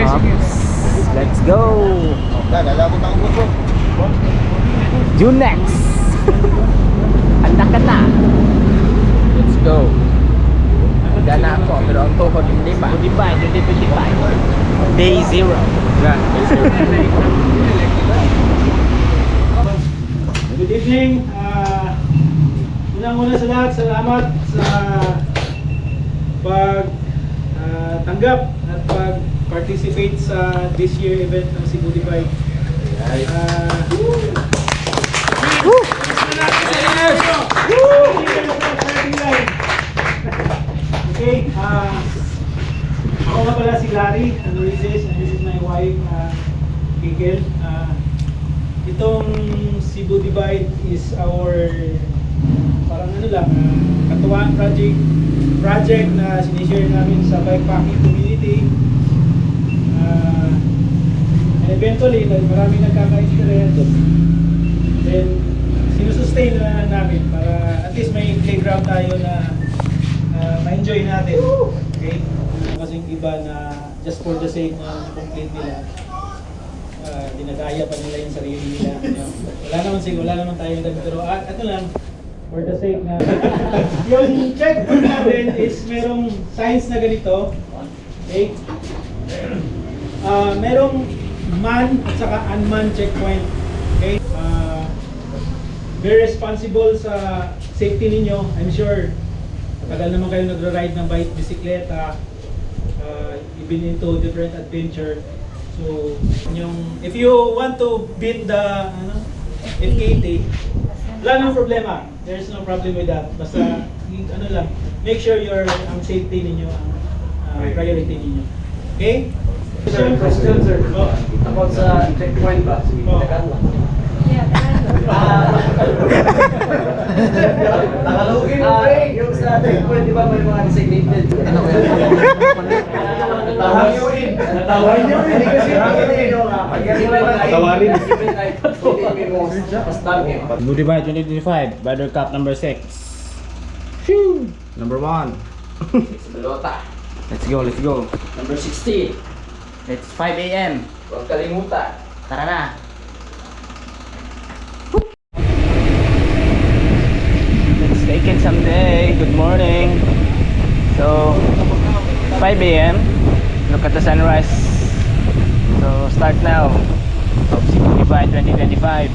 Let's go! Junex! Handa ka na! Let's go! Handa na ako, pero ang tuhod hindi pa. 2025. Day 0. Yeah, day 0. Good evening. Unang-una sa lahat, salamat sa pagtanggap at pag-participate sa this year event ng Cebu Divide. Okay, ako nga pala si Larry Ruizes, and this is my wife, Kikil. Itong Cebu Divide is our parang ano lang, katuwang project na sinishare namin sa bikepacking community. And eventually, maraming nagkaka-experience. Then, sinusustain na namin para at least may playground tayo na ma-enjoy natin. Okay? Kasing iba na just for the sake na complete nila, dinadaya pa nila yung sarili nila. Wala naman tayong dami, pero ano lang, for the sake na yung checkpoint natin is merong signs na ganito. Okay? Merong man at saka unmanned checkpoint. Okay? Very responsible sa safety ninyo. I'm sure tagal naman kayo nagra-ride ng bike, bisikleta, you've been into different adventure. So, if you want to beat the FKT, wala nang problema. There's no problem with that. Basta, make sure ang safety ninyo ang priority ninyo. Okay? Question, sir. About sa checkpoint ba? Tagal lang. Tagalogin mo, pre! Yung sa checkpoint, di ba may mga designated? Tawarin! Tawarin! Cebu Divide 2025, Rider Cup number 6. Number 1. Balota. Let's go, let's go. Number 16. It's 5 AM. Huwag kalimutan. Tara na. Let's take it someday. Good morning. So, 5 AM. Look at the sunrise. So, start now of Cebu Divide 2025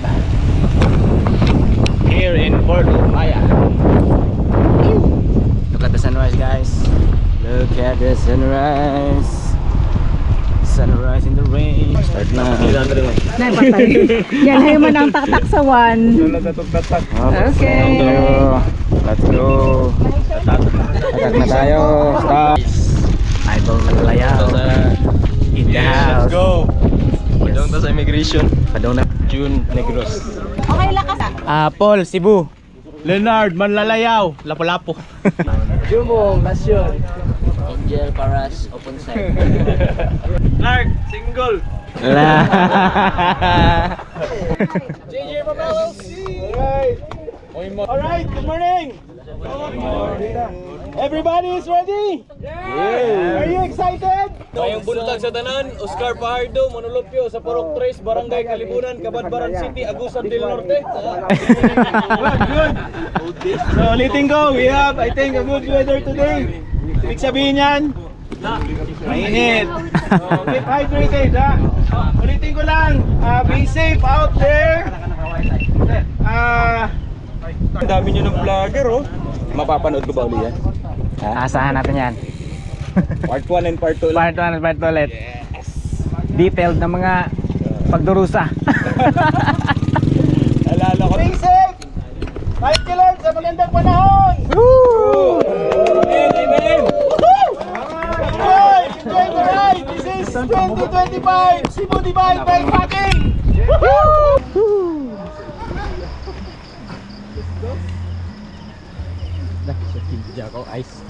here in Bordo Maya. Look at the sunrise, guys. Look at the sunrise. Sunrise in the rain. Start na. Yan ay man ang taktak sa 1. Okay. Let's go. Tatak na tayo. Stop. Idol Malaya. In the house. Let's go. Padong ta sa immigration. Padong na. June Negros. Okay, lakas. Paul, Cebu. Leonard Manlalayaw, Lapu-Lapu. Jumong, Nasyon. Angel Paras, open side. Clark, single. JJ Mabels. Alright, good morning. Everybody is ready? Are you excited? Mayong buntag sa tanan, Oscar Fajardo, Manulopio sa Purok 3, Barangay Kalibunan, Cabadbaran City, Agusan del Norte. Good. So ulitin ko, we have I think a good weather today. Ibig sabihin yan, mainit. Keep hydrated, ha? Ulitin ko lang, be safe out there. Ang dami nyo ng vlogger, oh. Mapapanood ko ba uli yan? Asahan natin yan. Part 1 and part 2 lang. Part 1 at part 2 ulit. Yes. Detailed na mga pagdurusa. Alala ko. Stay safe! Kahit kailan sa magandang panahon! Woo! Amen! Amen! Enjoy! Enjoy the ride! This is 2025 Cebu Divide Bikepacking! Jacko Ice.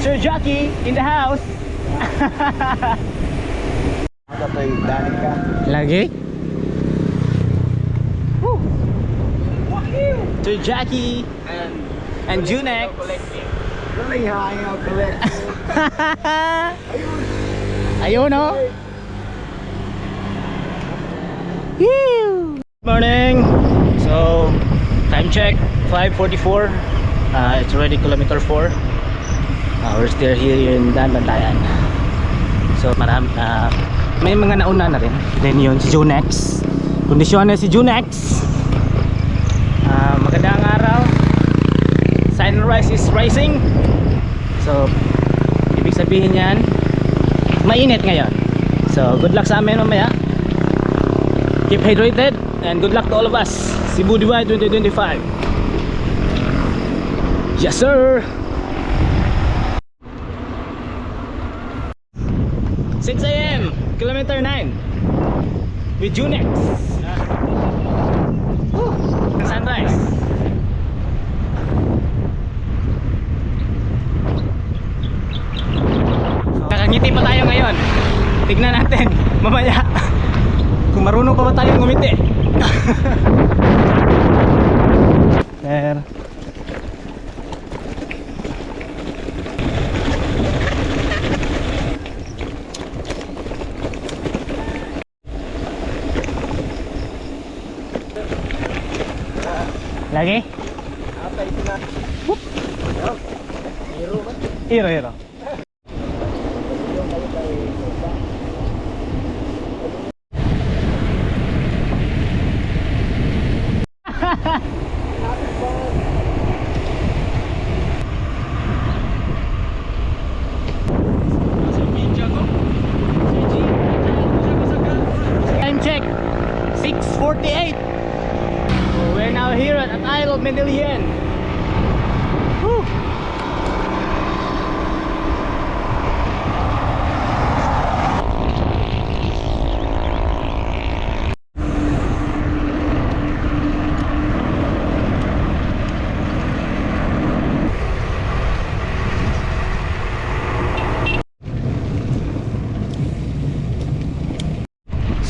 Sir Jackie in the house. Lagi? Sir Jackie and Junex. Ayun oh. Good morning. So time check 5:44. It's already kilometer 4. We're still here in Bantayan. So may mga nauna na rin. Then yun si Junex. Kondisyon na si Junex. Magandang araw. Sunrise is rising. So ibig sabihin yan mainit ngayon. So good luck sa amin mamaya. Keep hydrated and good luck to all of us. Cebu Divide 2025. Yes sir. 6 AM, kilometer 9 with Junex. Ang sunrise. Kakangiti pa tayo ngayon. Tignan natin mamaya kung marunong pa ba tayong ngumiti. There. Lagi? Hiro. Time check 6:48. We're now here at Isle of Medellin. Woo.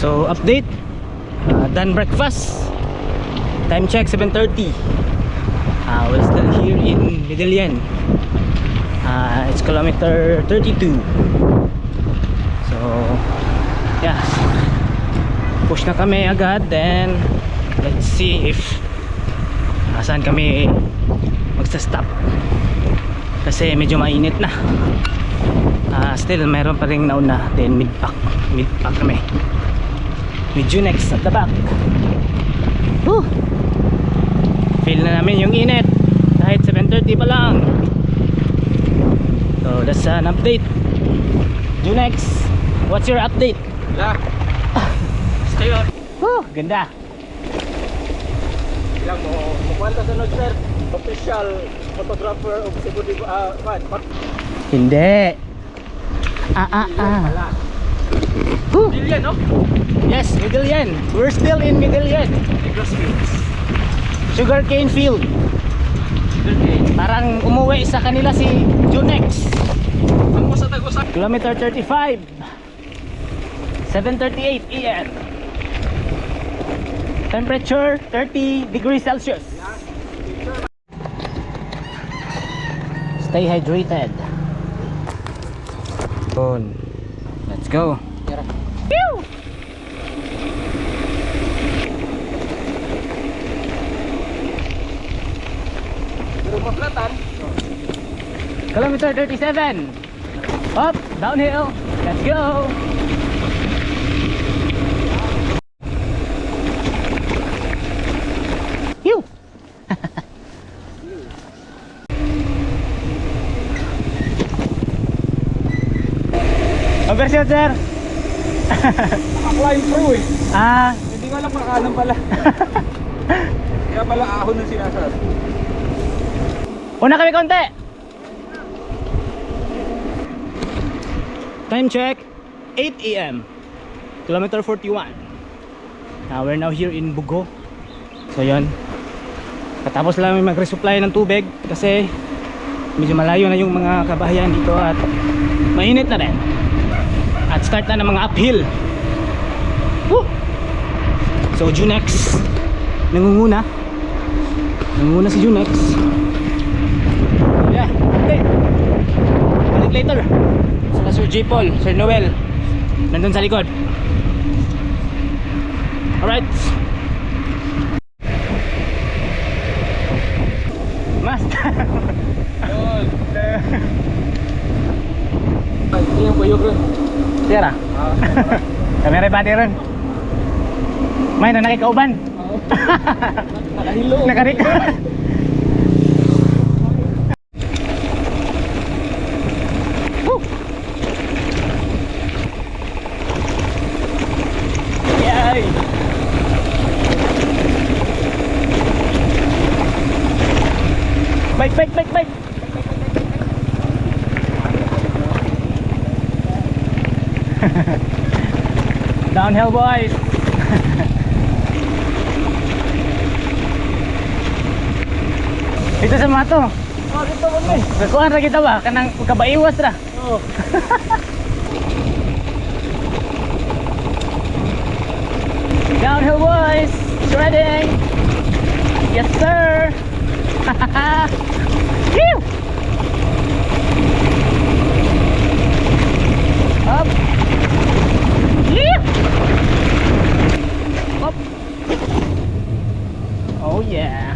So update, done breakfast. Time check 7:30. We're still here in Medellin. It's kilometer 32. So yeah, push na kami agad. Then let's see if saan kami magsa-stop kasi medyo mainit na. Still mayroon pa ring nauna. Then mid-pack kami with Junex at the back. Woo! Feel na namin yung init kahit 7:30 pa lang. So that's an update. Junex, what's your update? Stay on. Woo! Ganda. Ilang mo kwenta sa sir. Official photographer of Cebu Divide. Hindi. Woo! Billion, no? Yes, Medellin. We're still in Medellin. Sugarcane field. Parang umuwi sa kanila si Junex. Ang sa tagusan. Kilometer 35. 7:38 AM. Temperature 30 degrees Celsius. Stay hydrated. Let's go. Pew! Kilometer 37. Up, downhill. Let's go. Pew! Conversion, sir. Flying through eh. Hindi ko alam makakanan pala. Kaya pala ahon ng sinasabi. Una kami konti. Time check 8 AM. Kilometer 41. We're now here in Bugo. So yun, katapos lang mag-resupply ng tubig kasi medyo malayo na yung mga kabahayan dito at mainit na rin. At start na ng mga uphill. Woo! So Junex nangunguna si Junex. Yeah, okay. later. Saka Sir J. Paul, Sir Noel. Nandun sa likod. Alright. Master. Ini yang bayog ron. Tira. Kamera ba ron? May na nakikauban. Nakahilo. Nakarika. Woo! Yay! Bike. Downhill boys. Ito sa mga to. Oh, dito mo ni. Kuhaan ra kita ba? Kanang kabaiwas ra. Oh. Downhill boys. Shredding. Yes sir. Phew! Up. Yeah. Up. Oh yeah.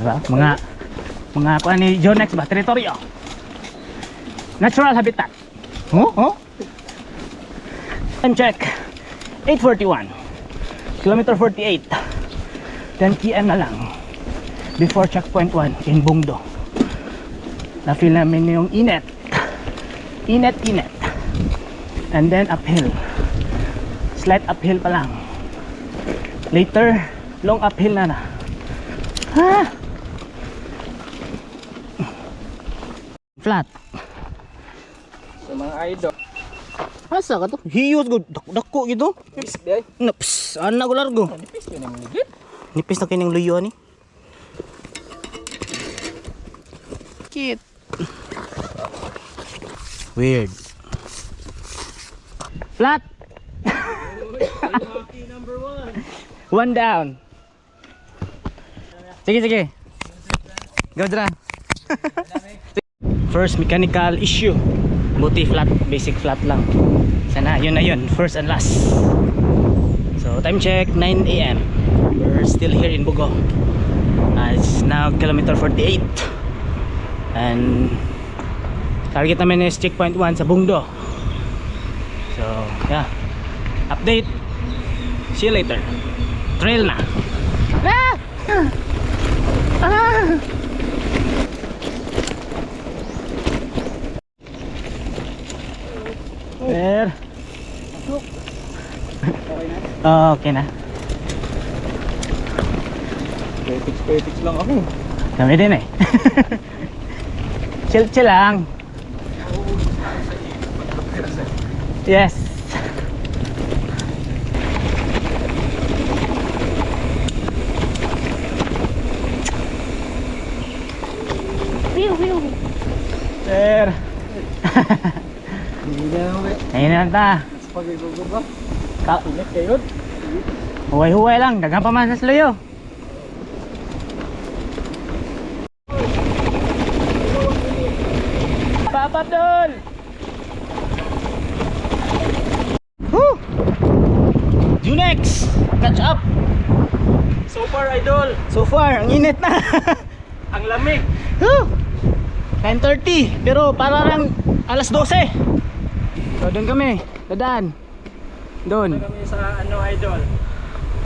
Mga kuan ni Jonex ba teritoryo. Natural habitat. Oh. Time check. 8:41. Kilometer 48. 10 PM na lang. Before checkpoint 1 in Bungdo. Na-feel namin yung init. Init. And then uphill. Slight uphill pa lang. Later, long uphill na. Ha? Flat. Sa mga idol. Asa ka to? Hiyos go. Dako gitu. Pis day. Naps. Ana ko largo. Nipis ko nang ligid. Nipis na kining luyo ni. Cute. Weird. Flat. Number 1. One down. Sige. Go dra. First mechanical issue. Buti flat, basic flat lang. Sana yun na yun, first and last. So time check 9 AM. We're still here in Bugo. It's now kilometer 48. And target namin is checkpoint 1 sa Bungdo. So yeah, update. See you later. Trail na. There. Okay na. Petix lang ako. Kami din eh. Chill lang. Yes. There. Hindi na ako eh. Ayun na ta. Pag-igugo ba? Init kayo. Huway-huway lang. Dagang pa man sa sluyo. Pop Abdul! Woo! Junex! Catch up! So far idol. So far, ang init na. Ang lamig. Woo! 9:30 pero para lang alas 12. So doon kami, dadaan. Doon. Kami sa ano idol.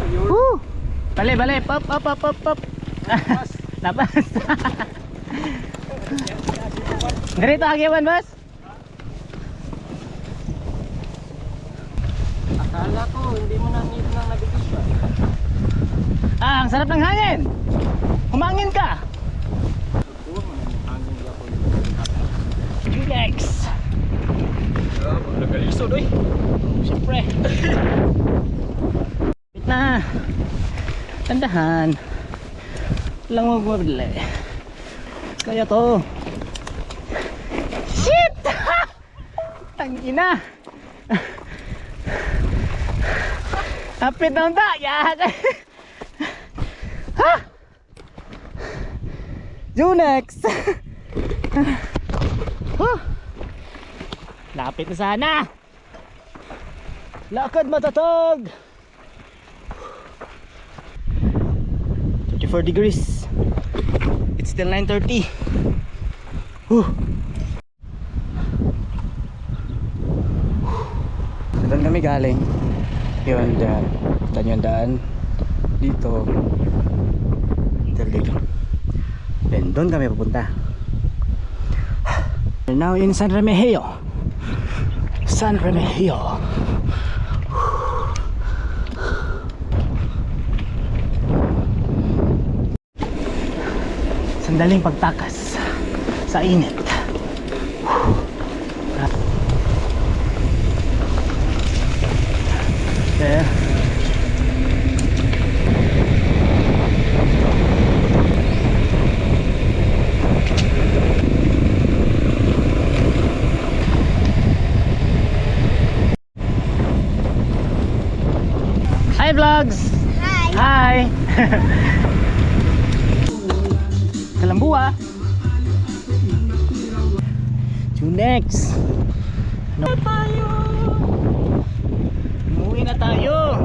Ayun. Woo! Bale, pop. Lapas. Ganito agyawan, boss. Akala ko hindi mo na need ng navigation. Ang sarap ng hangin. Humangin ka. Relax. Nagaliso doy. Siyempre. Wait na. Tandahan. Lang magbabali. Kaya to. Shit! Tangina. Hapit na unta. Yan. Ha? Junex. Huh! Lapit na sana. Lakad matatag. 34 degrees. It's still 9:30. Doon kami galing. Yun, dyan. Kita nyo yung daan. Dito. Until dito. Then doon kami pupunta. We're now in San Remigio. San Remigio. Sandaling pagtakas sa init. There. Hi vlogs. Hi. Kalambua. To next. Ano tayo? Umuwi na tayo.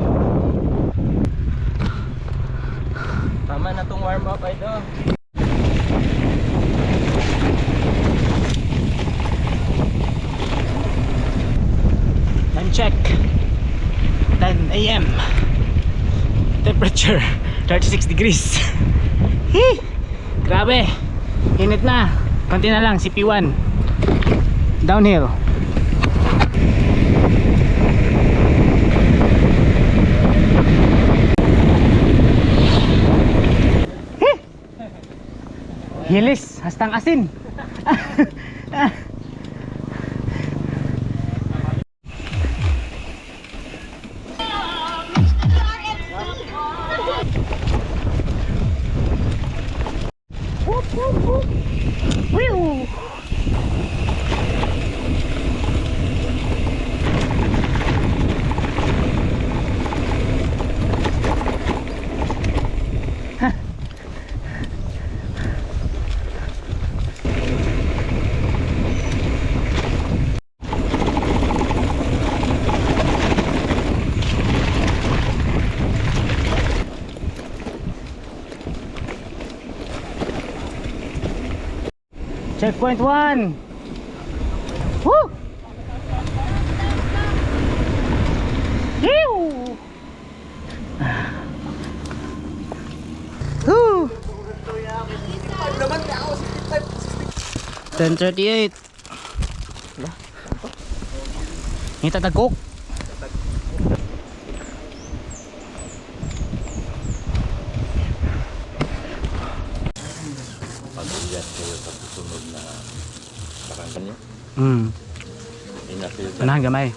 Tama na tong warm up ay do. Time check 10 AM. Temperature 36 degrees. Hee! Grabe, init na. Konti na lang, CP1 downhill. Hee! Hilis, hastang asin. Woo! Checkpoint 1. Woo! Ew! Woo! 10:38. Ngita tagok. Unahan gamay.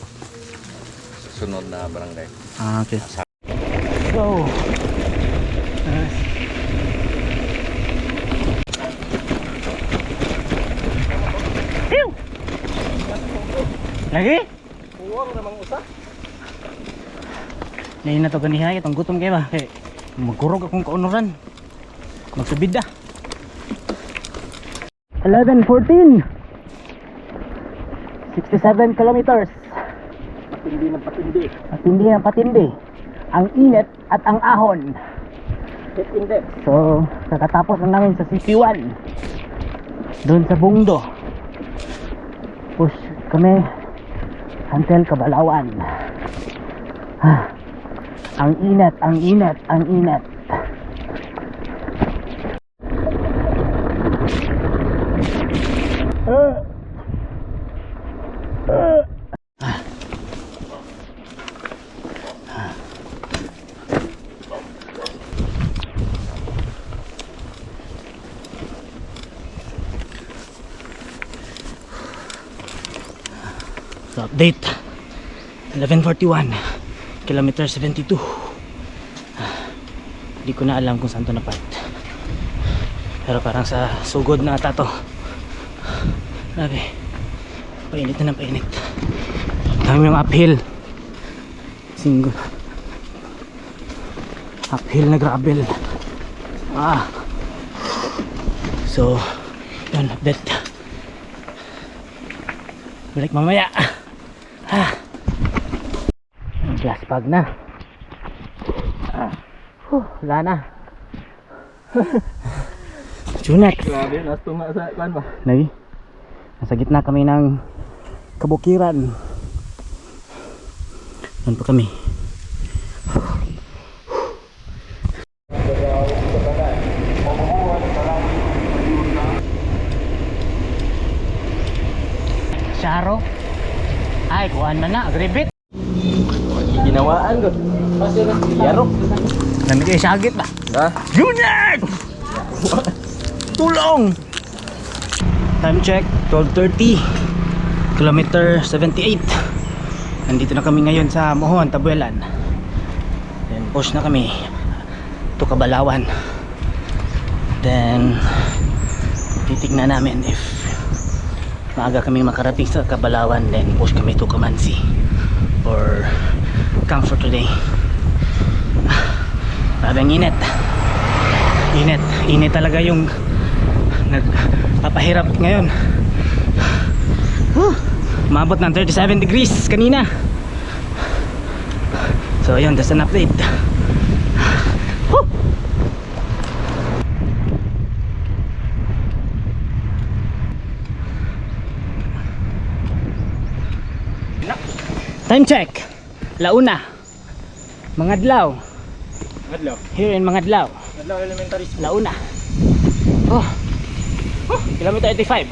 Sunod na barangay. Ah, okay. Go. Ew! Lagi? Uwang namang usa. Ngayon na to ganihay, itong gutom kayo ba? Kaya magkurog akong kaunuran. Magsubid na. 11:14. 67 kilometers. Patindi ng patindi. Patindi ng patindi. Ang init at ang ahon. Heat index. So, kakatapos na namin sa CP1. Doon sa Bungdo. Push kami until Kabalawan. Ang init, ang init, ang init. So, update 11:41 kilometer 72. Hindi ko na alam kung saan to na part, pero parang sa sugod na ata to. Grabe, painit na ng painit. Dami yung uphill, single uphill na gravel. So yun, update. Balik mamaya. Glass bag na. Wala na. Junex. Grabe, nastuma sa kwan ba? Lagi. Nasa gitna kami ng kabukiran. Doon pa kami. Sharo. Ay, kuhaan man na. Agribit. Ginawaan ko. Yarok. Nami kayo sagit ba? Ha? Junex! Tulong! Time check, 12:30. Kilometer 78. Nandito na kami ngayon sa Mohon, Tabuelan. Then push na kami to Kabalawan. Then titignan namin if maaga kami makarating sa Kabalawan. Then push kami to Kamansi or camp for today. Grabe ang init. Init talaga yung nagpapahirap ngayon. Umabot ng 37 degrees kanina. So ayun, that's an update. Time check. Launa. Mangadlaw. Adlaw. Here in Mangadlaw. Adlaw elementary school. Launa. Kilometer 85.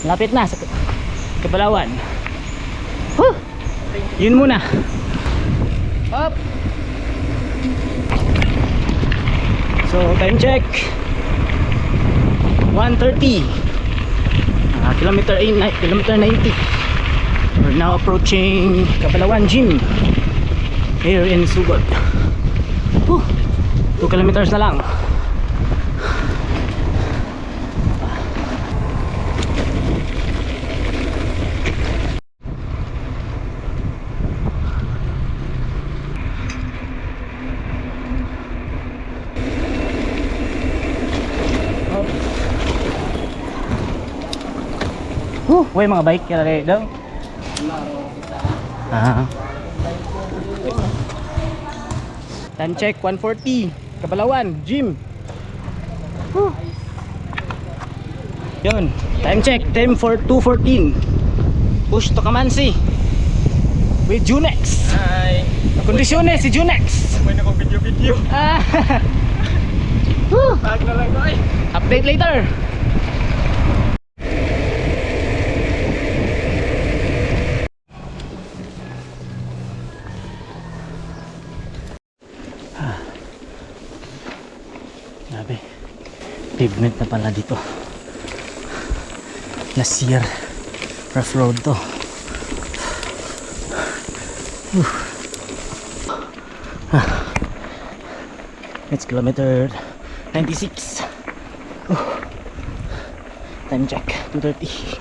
Lapit na sa Kabalawan. Yun muna. Up. So time check 1:30. Kilometer 90. We're now approaching Kabalawan Gym here in Sugod. 2 kilometers na lang. Uy, mga bike kaya daw. Time check 1:40. Kabalawan Gym. Yun, time check time for 2:14. Push to Kamansi with Junex. Hi. Kondisyones si Junex. May na kong video. Tag na lang ko ay. Update later. Grabe. Pavement na pala dito. Last year rough road to. It's kilometer 96. Time check 2:30.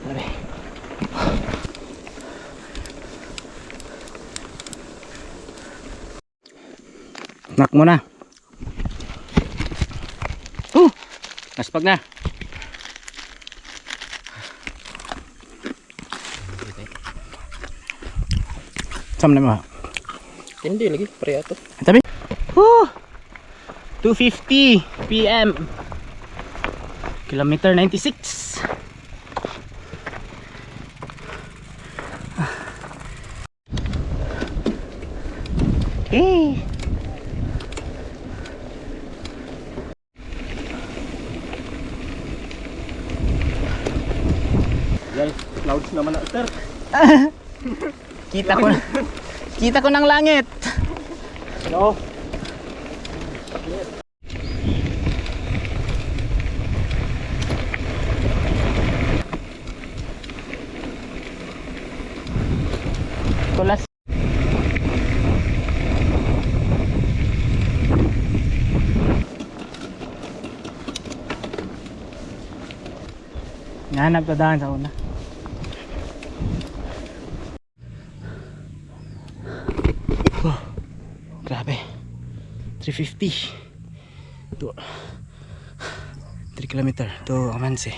Grabe. Knock mo na. Naspag na. Sama na mo. Hindi lagi, pareha to. Tabi. 2:50 PM. Kilometer 96. Okay. Guys, clouds naman na sir. Kita ko. Kita ko ng langit. No. Tulas. Nahanap ka daan sa una. Grabe. 350 to 3 kilometer to Kamansi.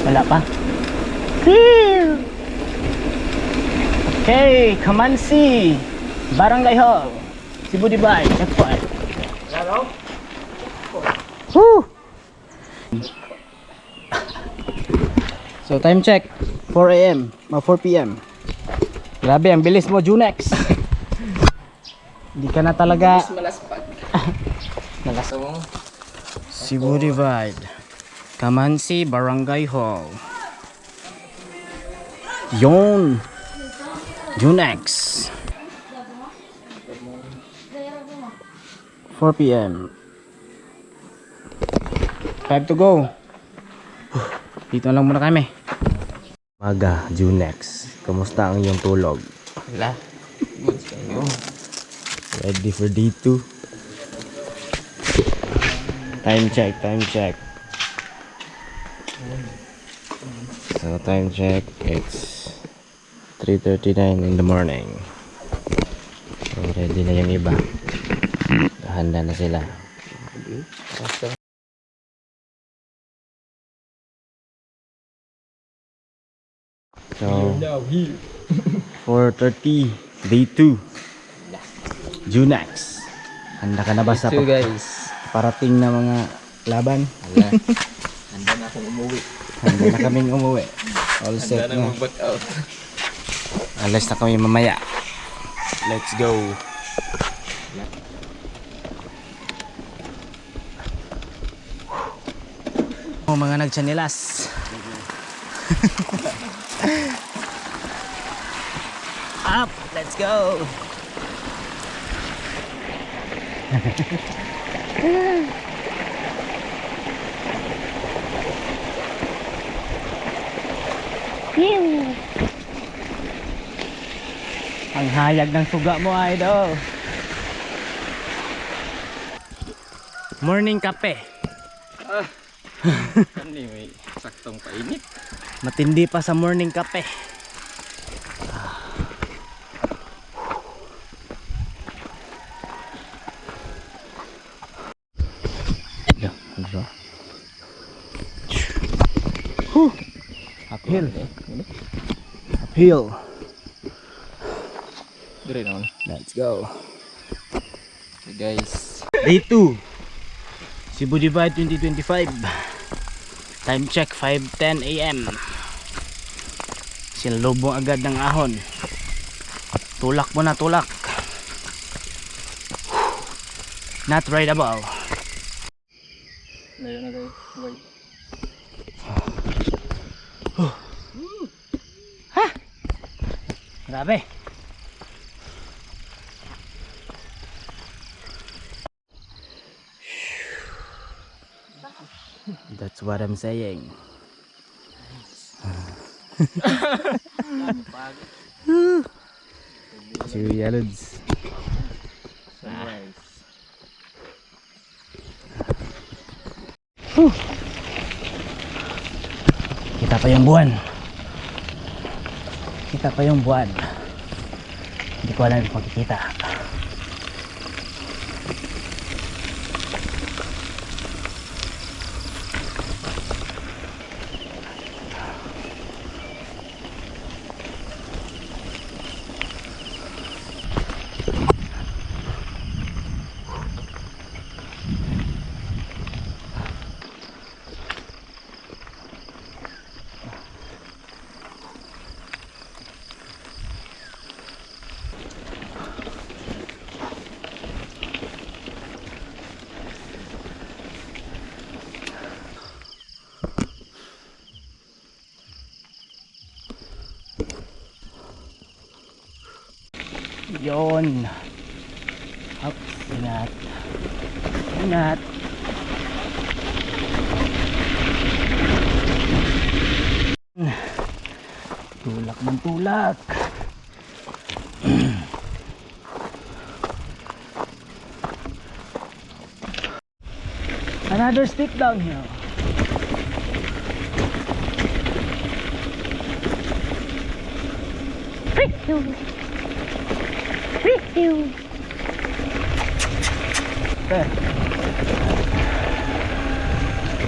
Wala pa. Okay, Kamansi, Barangay Hall, Cebu Divide, checkpoint. Woo! So time check, 4 AM, 4 PM. Grabe, ang bilis mo, Junex. Hindi ka na talaga nalasong. Cebu Divide, Kamansi, Barangay Hall. Yon, Junex. 4 PM. 5 to go. Dito lang muna kami. Maga, Junex. Kamusta ang iyong tulog? Wala. Good kayo. Ready for day 2. Time check, time check. So time check, it's 3:39 in the morning. So ready na yung iba. Handa na sila. So 4:30 day 2 Junex. Handa ka na ba sa guys. parating na mga laban? Handa na akong umuwi. Handa na kaming umuwi. All set na. mag-back out. Alas na kami mamaya. Let's go. Oh, mga nagchanilas. Up, let's go. Ang hayag ng suga mo, idol. Morning kape. Anyway, saktong painit. Matindi pa sa morning kape. Uphill. Uphill. Dire naman. Let's go. Okay guys. Day 2 Cebu Divide 2025. Time check 5:10 AM. Sinalubong agad ng ahon. Tulak mo na, tulak. Not rideable. Ngayon na guys. Wait. Grabe. That's what I'm saying. Cheerio, Lods. Kita pa yung buwan. Kita pa yung buwan. Hindi ko alam kung makikita. Yon. Up, ingat. Ingat. Tulak ng tulak. Another steep downhill.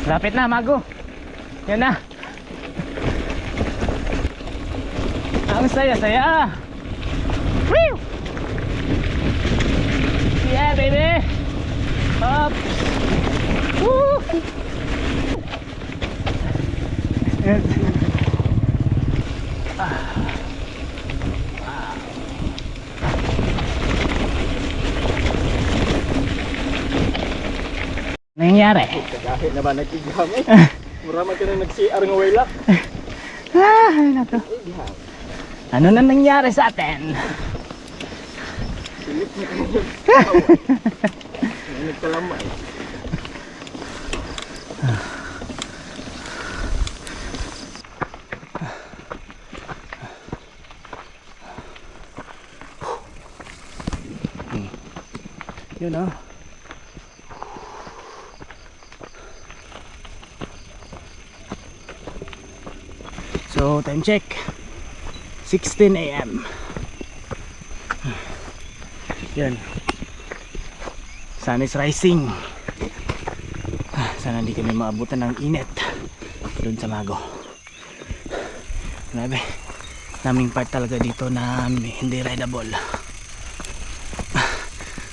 Lapit na, Mago. Yan na. Ang saya-saya. Woo! Yeah, baby. Up. Woo! Nangyari. Kahit na ba nagkigam eh. Mura man ka na nag-CR ng wailak. Ay, na to. Ano na nangyari sa atin? Nagkalamay. Yun oh. So time check 16 AM. Yan. Sun is rising. Sana hindi kami maabutan ng init doon sa Mago. Grabe, naming part talaga dito na hindi rideable.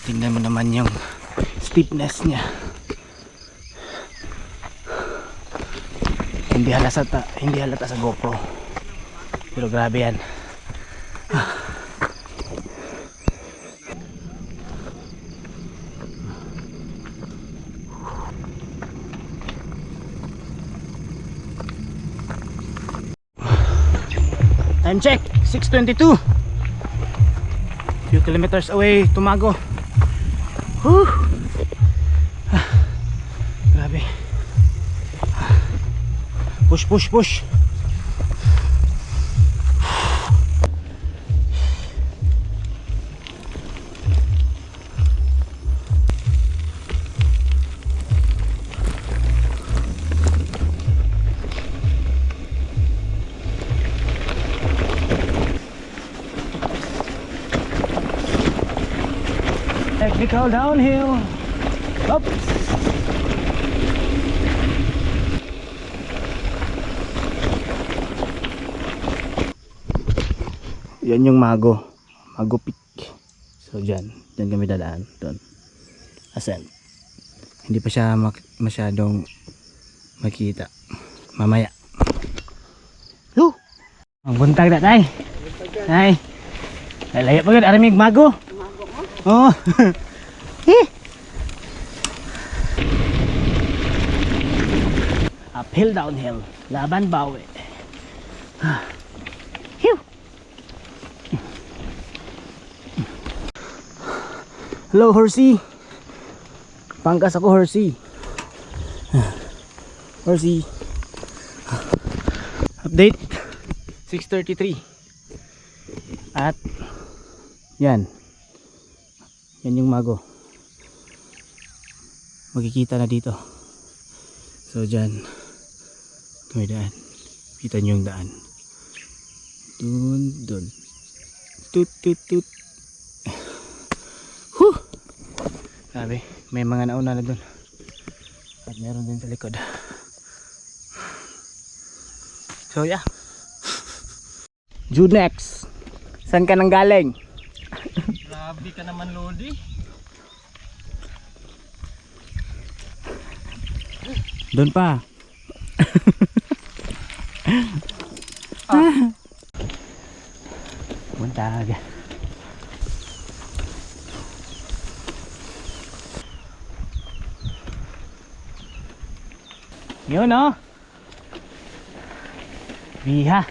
Tingnan mo naman yung steepness niya. Hindi halata sa GoPro. Pero grabe yan. Time check 6:22. Few kilometers away to Mago. Whew. Grabe. Push, push, push. Technical downhill. Oops. Yan yung Mago Peak. So dyan kami dadaan doon. Ascent. Hindi pa siya masyadong makita. Mamaya. Woo! Ang buntag na tay. Ay. Lalaya pa gud aramig Mago. Oh. Uphill downhill. Laban bawi. Phew. Hello horsey. Pangkas ako horsey. Horsey. Update 6:33. At yan yung Mago. Magkikita na dito. So dyan kami daan. Kita nyo yung daan. Dun. Tut tut tut. Huh! Sabi, may mga nauna na dun. At meron din sa likod. So yeah. Junex. Saan ka nang galing? Grabe ka naman, Lodi. Doon pa. Buntag. Yun oh. Biha.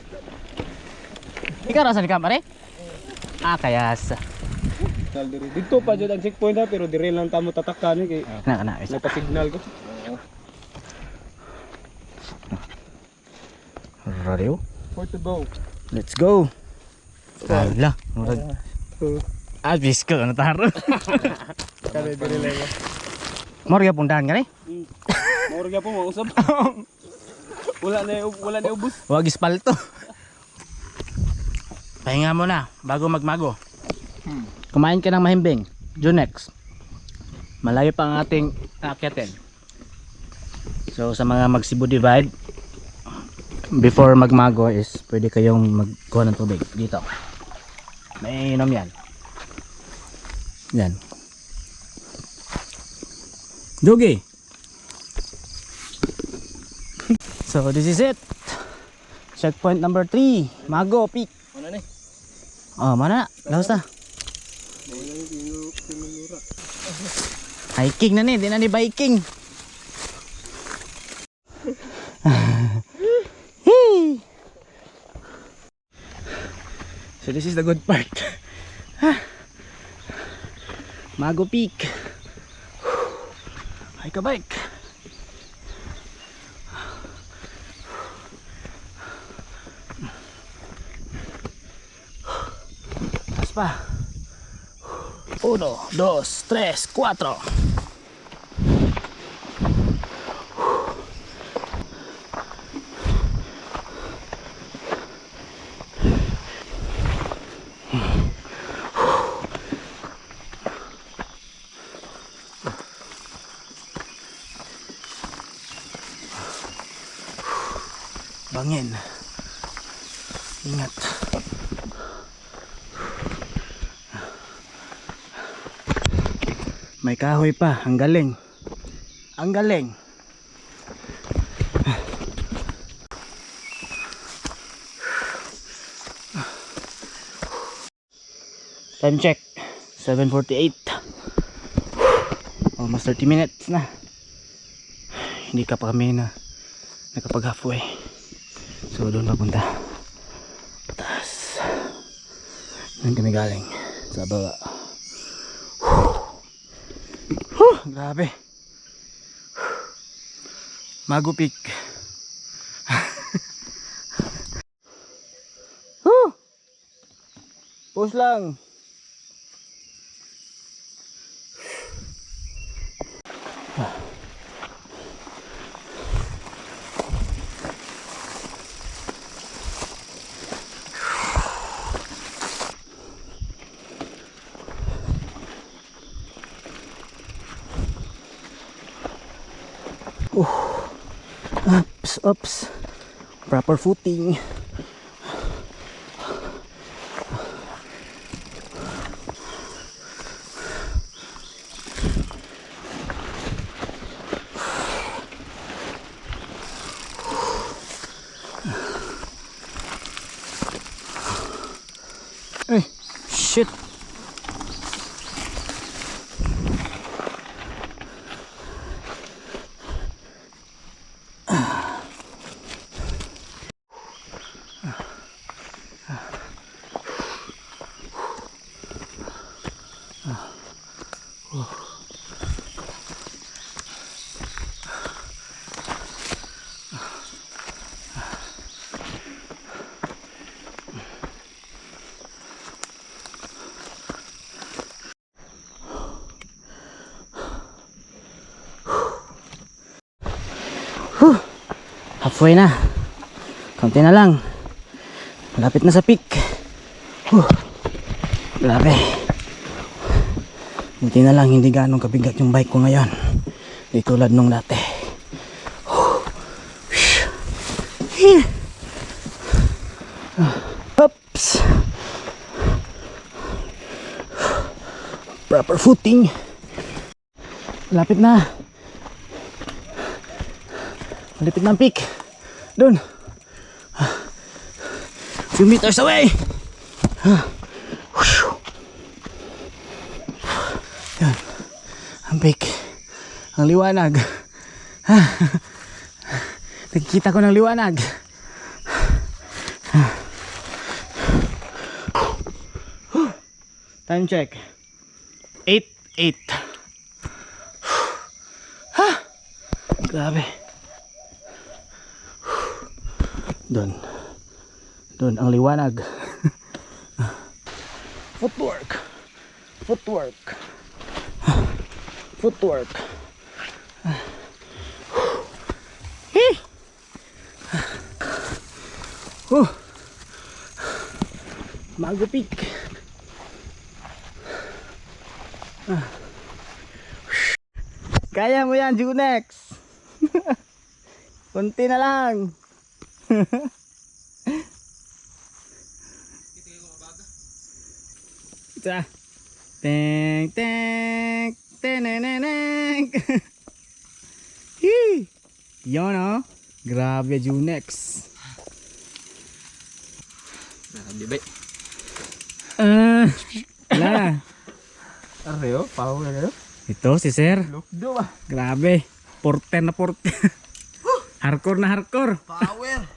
Ikaw rasan ka pare? Ah, kayas. Dito pa dyan ang checkpoint ha, pero dire lang tamo tatakan kay Kana isa. nagpa-signal ko. Radio. For to go. Let's go. Ala, murag. Abis ko ano taro. Kaya dire lang. Moro ya pundahan ka ni? Moro gyud po mausap. Wala na ubos. Wag ispalto. Pahinga mo na bago magmago. Kumain ka ng mahimbing. Junex. Malayo pa ang ating aakyatin. So sa mga mag Cebu Divide, before magmago is pwede kayong magkuha ng tubig dito. May inom yan. Yan. Jogi. So this is it. Checkpoint number 3, Mago Peak. Ano ni? Oh, mana? Laos na. Hiking na ni, di na ni biking. So this is the good part. Mago Peak. Hike a bike. Taas pa. 1, 2, 3, 4. Bangin. Ingat. May kahoy pa. Ang galing. Ang galing. Time check. 7:48. Almost 30 minutes na. Hindi ka pa kami na nakapag halfway. So doon papunta pataas. Doon kami galing sa baba. Grabe. Mago Peak. Push lang. Oops. Proper footing. Hey, shit. Halfway na. Konti na lang. Malapit na sa peak. Grabe. Buti na lang hindi ganong kabigat yung bike ko ngayon. Di tulad nung dati. Oops. Proper footing. Malapit na. Malapit na ang peak. Doon. Few meters away. Yan. Ang peak. Ang liwanag. Nakikita ko ng liwanag. Time check. 8:08. Grabe. Doon ang liwanag. Footwork. Mago Peak. Kaya mo yan, Junex. Kunti na lang. Ito. Teng teng teneneng. Hi. Yon oh. Grabe Junex. Nakadibay. Wala. Areo, power na. Ito si Sir. Lukdo ba? Grabe. Porter na porter. Hardcore na hardcore. Power!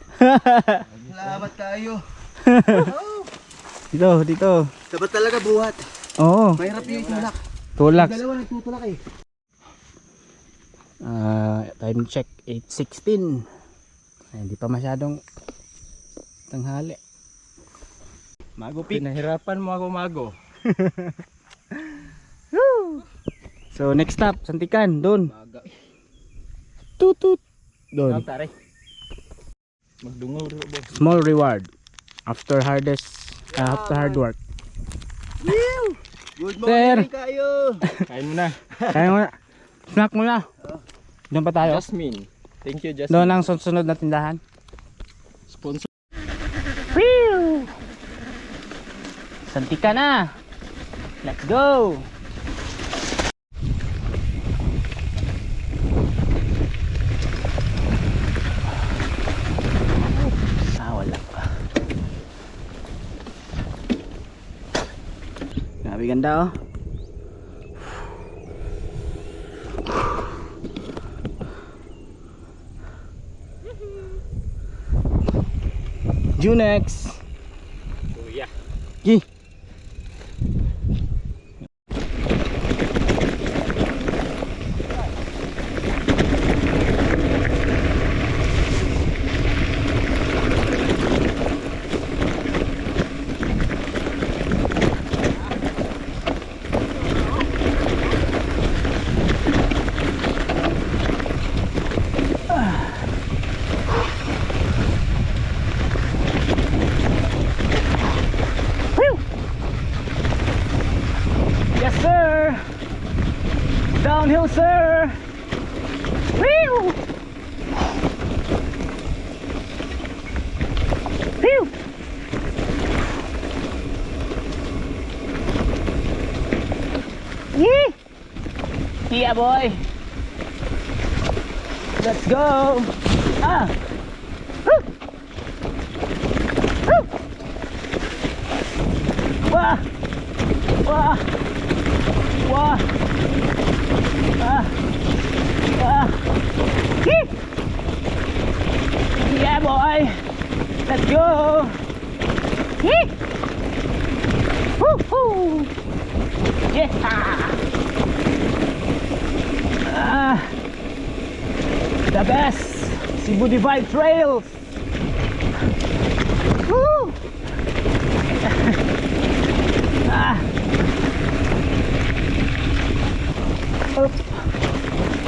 Salamat kayo. Dito. Dapat talaga buhat. Oo. Mahirap yung itulak. Tulak. Dalawa nagtutulak eh. Time check 8:16. Ay, hindi pa masyadong tanghali. Mago peak. Pinahirapan mo ako, Mago. So next stop, Santikan, doon. Tutut. Doon. Tare. Magdungaw rin ba? Small reward after hard work. Good Sir. morning kayo. Kain mo na. Kaya mo na. Snack mo na. Doon pa tayo. Jasmine. Thank you, Jasmine. Doon ang sunod na tindahan. Sponsor. Whew! Santika na. Let's go. Wala pa. Grabe ganda oh. Junex. Kuya. Gi. Yes sir. Downhill sir. Whew. Whew. Yee. Yeah boy. Let's go. Ah. Woo. Woo. Wah. Wah. Wah. Ah. Ah. Hee. Yeah boy. Let's go. Hee. Woo hoo. Yeah. Ah. The best Cebu Divide Trails. Woo. Ah.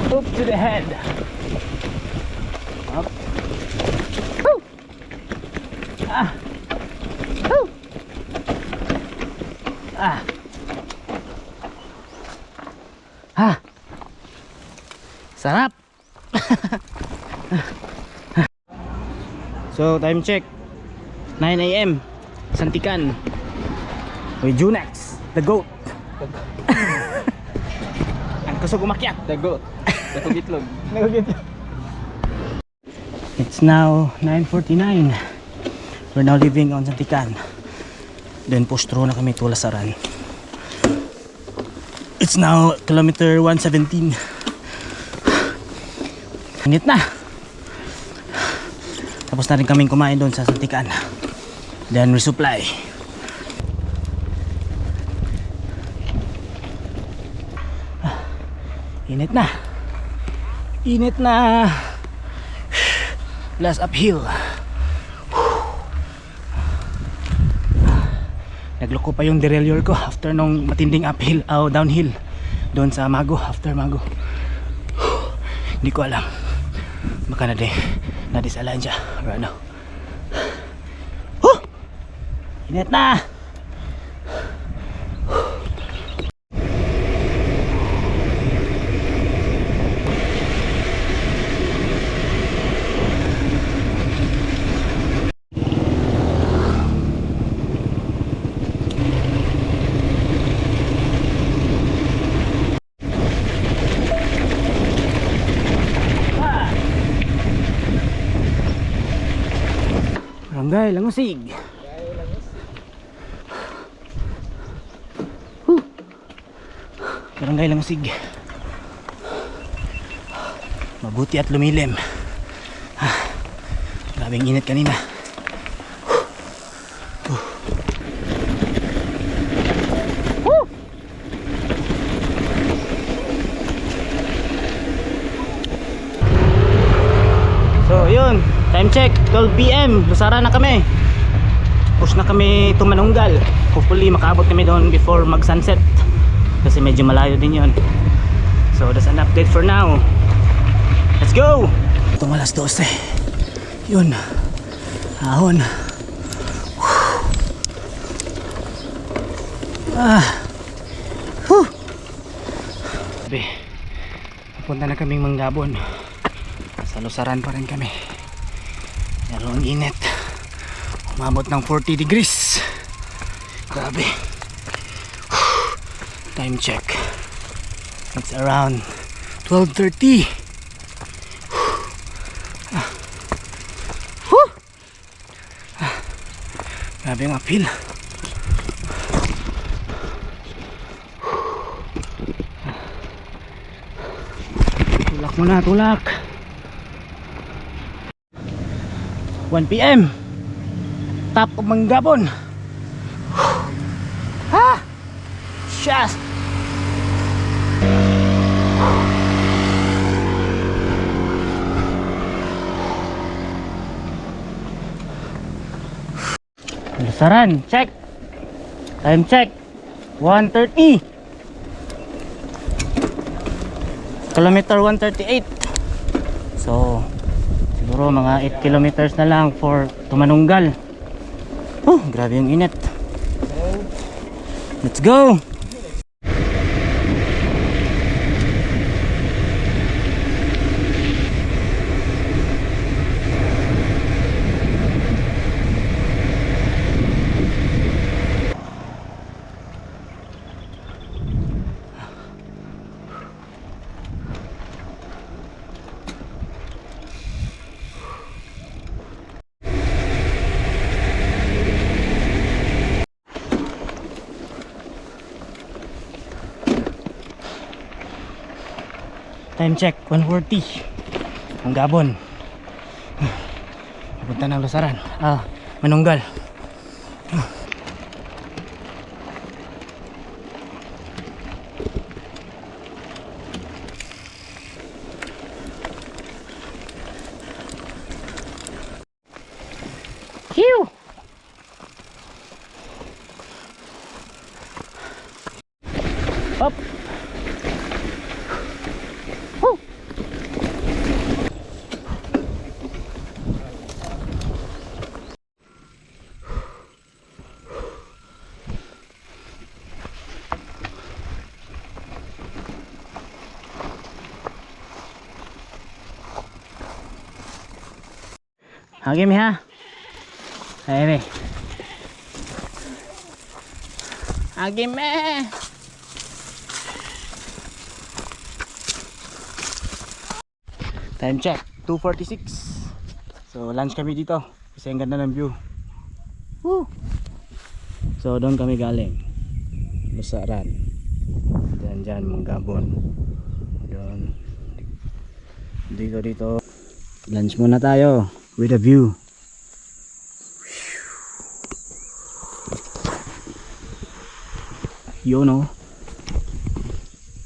Up to the head. Up. Woo. Ah. Woo. Ah. Ah. Sarap. So time check 9 AM Santikan with Junex the goat. Ang kusog umakyat. Dagot. Dagot itlog. It's now 9:49. We're now leaving on Santikan. Then postro na kami Tulasaran. It's now kilometer 117. Init na. Tapos na rin kaming kumain doon sa Santikan. Then resupply. Init na. Init na. Last uphill. Nagloko pa yung derailleur ko after nung matinding uphill downhill doon sa Mago, after Mago. Hindi ko alam. Baka nadisalan siya or ano. Init na. Barangay Langusig. Huh. Barangay Langusig. Mabuti at lumilim. Grabing init kanina. So yun, time check 12 PM, Lusara na kami. Push na kami to Manunggal. Hopefully makaabot kami doon before mag sunset, kasi medyo malayo din yun. So that's an update for now. Let's go! Itong alas 12. Yun, ahon. Sabi, punta na kaming Manggabon. Sa Lusaran pa rin kami. Pero ang init, umabot ng 40 degrees. Grabe. Time check, it's around 12:30. Grabe ang uphill. Tulak muna, tulak. 1 PM, top of Manggabon. Ha! Shas! Lusaran, check. Time check 1:30. Kilometer 138. So siguro mga 8 kilometers na lang for Tumanunggal. Oh, grabe yung init. Let's go! Time check 1:40. Manggabon. Punta ng Lusaran. Manunggal. Phew! Up. Hagi mi ha. Ayan eh. Hagi me. Time check 2:46. So lunch kami dito kasi ang ganda ng view. Woo! So doon kami galing. Lusaran. Diyan Manggabon. Doon. Dito. Lunch muna tayo with a view. Yun oh.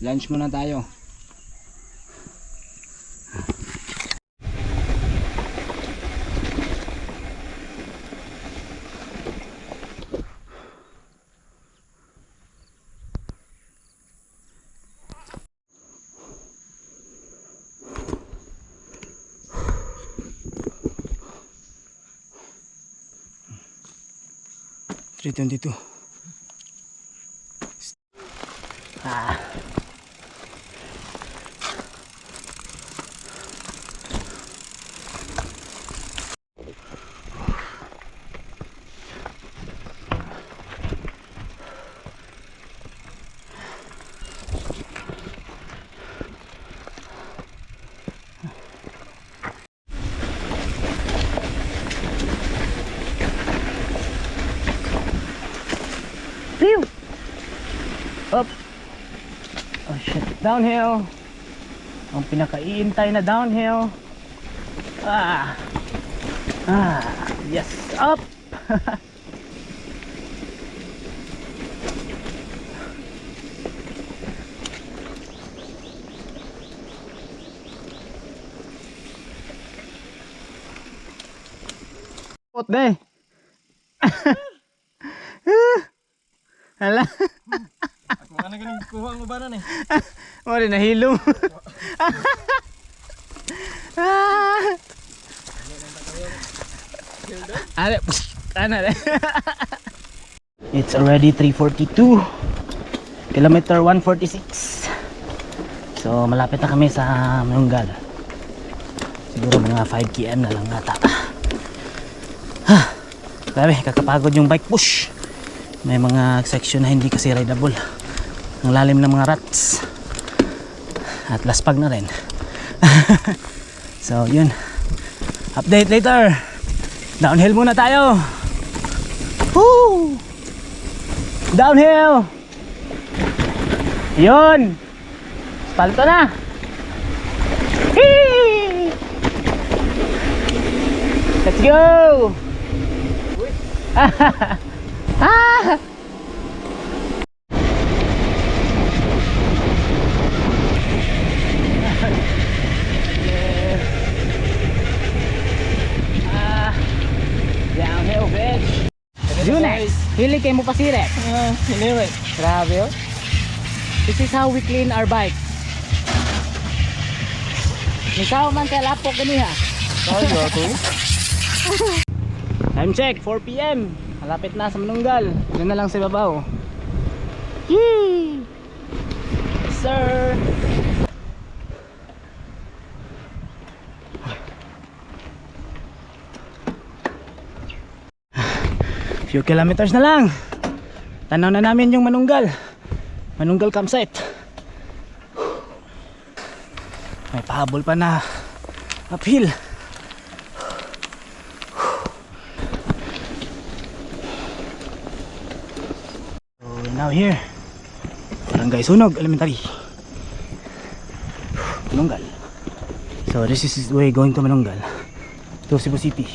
Lunch muna tayo. $3.22. Downhill. Ang pinakaiintay na downhill. Yes, up. What day? Hala. Ano ganing kuha mo ba na eh? Oh, di nahilom. It's already 3:42. Kilometer 146. So malapit na kami sa Manunggal. Siguro mga 5 km na lang ata. Grabe, kakapagod yung bike push. May mga section na hindi kasi rideable. Ang lalim ng mga ruts. At laspag na rin. So yun, update later. Downhill muna tayo. Woo! Downhill. Yun, palto na. Hee! Let's go. Ah! Downhill, bitch. Junex, hili kayo mo pa siret. Anyway. Grabe, oh. This is how we clean our bike. Ikaw man kay lapok kaniha. Time check, 4 PM. Malapit na sa Manunggal. Doon na lang sa babaw. Yee! Sir! Few kilometers na lang. Tanaw na namin yung Manunggal. Manunggal campsite. May pahabol pa na uphill. So we're now here, Barangay Sunog Elementary, Manunggal. So this is the way going to Manunggal, to Cebu City.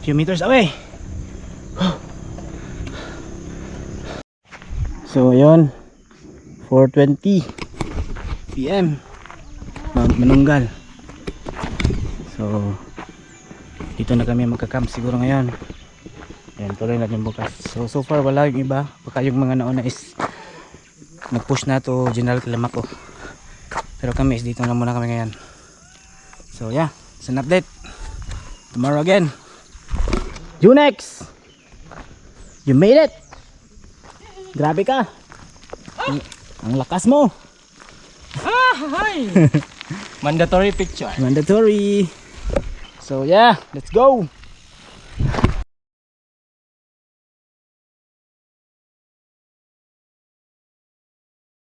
Few meters away. So ayun, 4:20 PM Mount Manunggal. So dito na kami magka-camp siguro ngayon. Yan, tuloy natin bukas. So far wala yung iba. Baka yung mga nauna is nag-push na to General Kilamaco. Pero kami is dito na muna kami ngayon. So yeah, it's an update. Tomorrow again. Junex! You made it! Grabe ka! Ang lakas mo! Mandatory picture. Mandatory! So yeah, let's go!